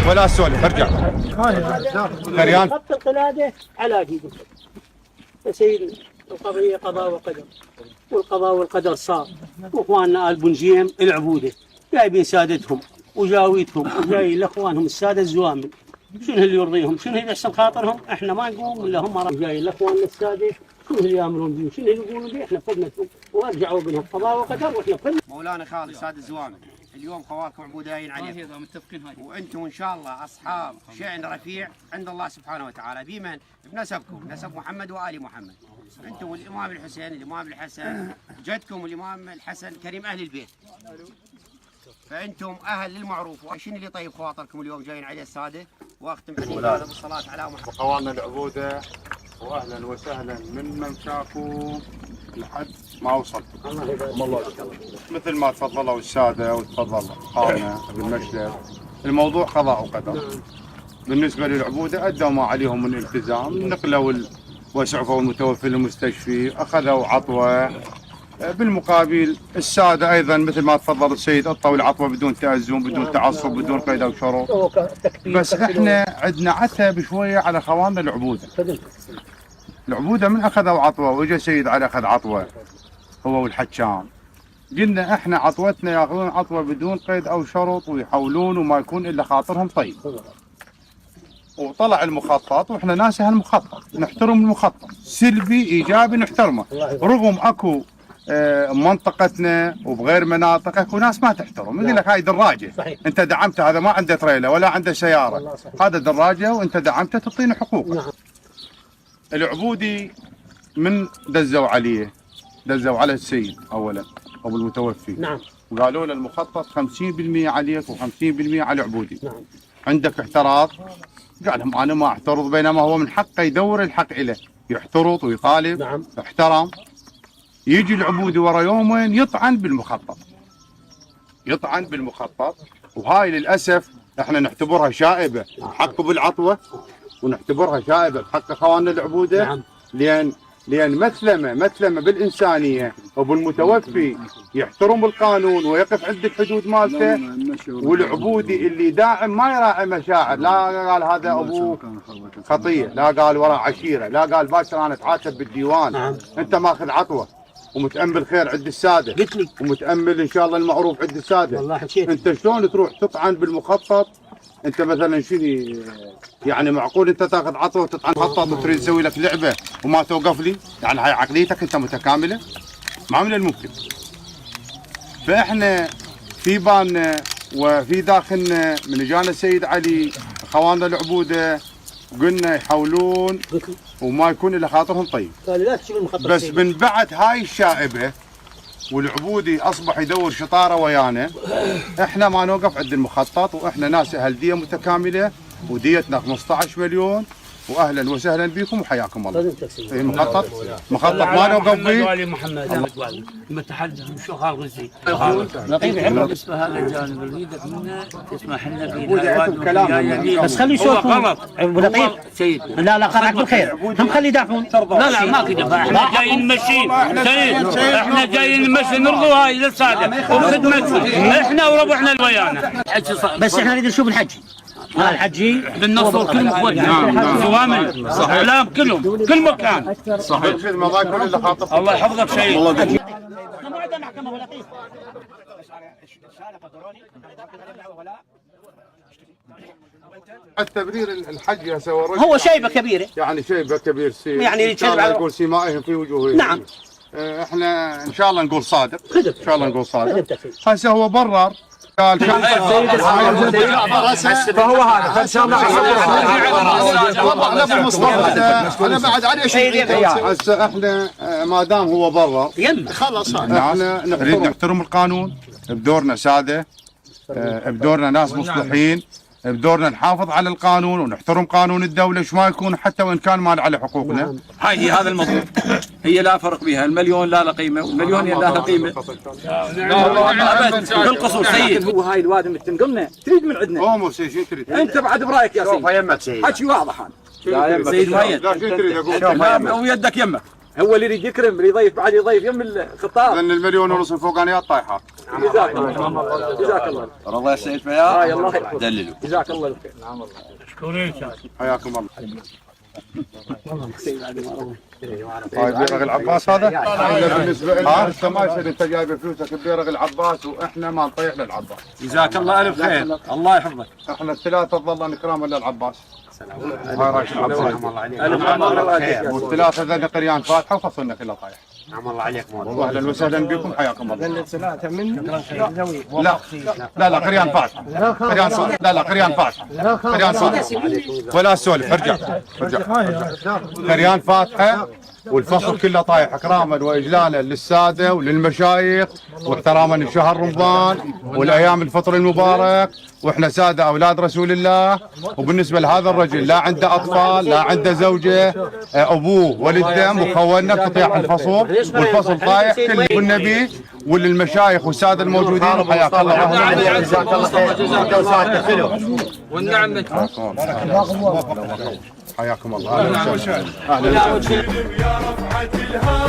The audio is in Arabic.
ولا سولف ارجع. غريان خط القلاده على ايدكم يا سيدي. القضيه قضاء وقدر، والقضاء والقدر صار. واخواننا ال بنجيم العبوده جايبين سادتهم وجاويتهم وجايين لاخوانهم الساده الزوامل. شنو اللي يرضيهم؟ شنو اللي يحسن خاطرهم؟ احنا ما نقوم الا هم جايين لاخواننا الساده. شنو اللي يامرون به؟ شنو اللي يقولون به؟ احنا فدنتهم وارجعوا بهم قضاء وقدر واحنا فدنا. مولانا خالد سادة الزوامل، اليوم خوالكم عبوديين عليكم متفقين هاي، وانتم ان شاء الله اصحاب شأن رفيع عند الله سبحانه وتعالى. بمن؟ بنسبكم، نسب محمد وآل محمد. انتم الامام الحسين، الامام الحسن، جدكم الامام الحسن كريم اهل البيت. فانتم اهل للمعروف. وشنو اللي طيب خواطركم اليوم جايين عليه الساده؟ واختم عليه هذا بالصلاه على محمد. خوالنا العبوده واهلا وسهلا من شافوا لحد ما وصلتوا. الله مثل ما تفضلوا الساده وتفضل خالنا بالمشلب، الموضوع قضاء وقدر. بالنسبه للعبوده ادوا ما عليهم من التزام، نقلوا واسعفوا المتوفي للمستشفى، اخذوا عطوه. بالمقابل الساده ايضا مثل ما تفضل السيد اطوا العطوه بدون تازم، بدون تعصب، بدون قيد او شروط. بس احنا عندنا عتب شويه على خواننا العبوده. العبوده من اخذوا عطوه واجا سيد علي اخذ عطوه هو والحكام، قلنا احنا عطوتنا ياخذون عطوه بدون قيد او شرط ويحولون وما يكون الا خاطرهم طيب. وطلع المخطط واحنا ناس هالمخطط، نحترم المخطط، سلبي ايجابي نحترمه، رغم اكو منطقتنا وبغير مناطق اكو ناس ما تحترم، يقول لك هاي دراجه صحيح. انت دعمته، هذا ما عنده تريلا ولا عنده سياره، هذا دراجه وانت دعمته تعطيني حقوقه. نعم. العبودي من دزوا عليه، دزوا على السيد اولا ابو المتوفي. نعم. وقالوا له المخطط 50% عليك و50% على العبودي. نعم. عندك احتراض؟ قال لهم انا ما احترض، بينما هو من حقه يدور الحق له، يحترض ويطالب. نعم. احترم. يجي العبودي ورا يومين يطعن بالمخطط، يطعن بالمخطط، وهاي للاسف احنا نعتبرها شائبه بحق بالعطوه، ونعتبرها شائبه بحق اخواننا العبوده. نعم. لان مثلمه بالانسانيه، وبالمتوفي يحترم القانون ويقف عند الحدود مالته، والعبودي اللي داعم ما يراعي مشاعر، لا قال هذا ابوه خطيه، لا قال وراه عشيره، لا قال باكر انا اتعاتب بالديوان. نعم. انت ماخذ عطوه ومتامل خير عند الساده، قلت لي ومتامل ان شاء الله المعروف عند الساده. والله حكيت. انت شلون تروح تطعن بالمخطط؟ انت مثلا شنو يعني معقول انت تاخذ عطوه وتطعن مخطط وتريد تسوي لك لعبه وما توقف لي؟ يعني هاي عقليتك انت متكامله؟ ما من الممكن. فاحنا في بالنا وفي داخلنا من اجانا السيد علي اخواننا العبوده قلنا يحاولون وما يكون الا خاطرهم طيب. بس من بعد هاي الشائبه والعبودي اصبح يدور شطاره ويانا، احنا ما نوقف عند المخطط، واحنا ناس اهل ديه متكامله وديتنا 15 مليون، واهلا وسهلا بكم وحياكم الله. مخطط ما نوقف به. علي محمد المتحدث بشغال غزي بالنسبه هذا الجانب اللي يدك منه تسمح لنا في بس خلي يشوفوا غلط ابو لطيف سيد. لا قطعك بالخير، هم خلي يدافعون. لا ما كذا، احنا جايين نمشي سيد، احنا جايين نمشي نرضوا هاي للساده وخدمتهم احنا وربعنا الويانا. بس احنا نريد نشوف الحج. الحجي بالنصر كلهم اخواننا زوامل اعلام كلهم كل مكان صحيح. ما يكون الا خاطر. الله يحفظك شيء. التبرير الحج هسه هو شيبه كبيره، يعني شيبه كبير سي، يعني ان شاء الله نقول سيمائهم في وجوههم. نعم. احنا ان شاء الله نقول صادق، ان شاء الله نقول صادق. هسه هو برر قال فهو هذا فان شاء الله وضعنا بالمصطلح انا بعد عليه شيء. هسه احنا ما دام هو برا خلص احنا نريد نحترم القانون بدورنا ساده، بدورنا ناس مصلحين، بدورنا نحافظ على القانون ونحترم قانون الدوله ايش ما يكون، حتى وان كان مال على حقوقنا. هاي هي هذا المضبوط، هي لا فرق بها، المليون لا له قيمه والمليون لا له قيمه. بالقصور سيد، هو هاي الوادم اللي تنقلنا تريد من عندنا. هو مو سيد، شو تريد؟ انت بعد برايك يا سيد. شوف يمك سيد، حكي واضح هذا. لا يمك سيد مهيد. لا شو تريد اقول؟ ويدك يمك. هو اللي يريد يكرم اللي يضيف بعد يضيف يم الخطاب. لان المليون ونص الفوقانيات طايحه. جزاك الله جزاك الله. الله يا سيد فيا الله دللوا. جزاك الله الخير. حياكم الله. طيب بيرغ العباس هذا؟ بالنسبه لنا انت ما يصير انت جايب فلوسك ببيرغ العباس واحنا ما نطيح للعباس. جزاك الله الف خير. الله يحفظك. احنا الثلاثه ظلنا نكراما للعباس. هاي رايك والثلاثه ذا قريان فاتحه وفصلنا كله طايح. نعم الله عليك مولانا. واهلا وسهلا بكم حياكم الله. ثلاثة من لا قريان فاتحه. قريان صالح. لا قريان فاتحه. قريان صالح. ولا سولف ارجع. قريان فاتحه والفصل كله طايح اكراما واجلالا للساده وللمشايخ واحتراما لشهر رمضان والايام الفطر المبارك واحنا ساده اولاد رسول الله. وبالنسبه لهذا الرجل لا عنده اطفال لا عنده زوجه ابوه وللدم وخونك تطيح الفصل والفصل طايح كله بالنبي وللمشايخ والساده الموجودين حياك الله. جزاك الله خير. والنعم حياكم الله. اهلا وسهلا. يا رفعة الهام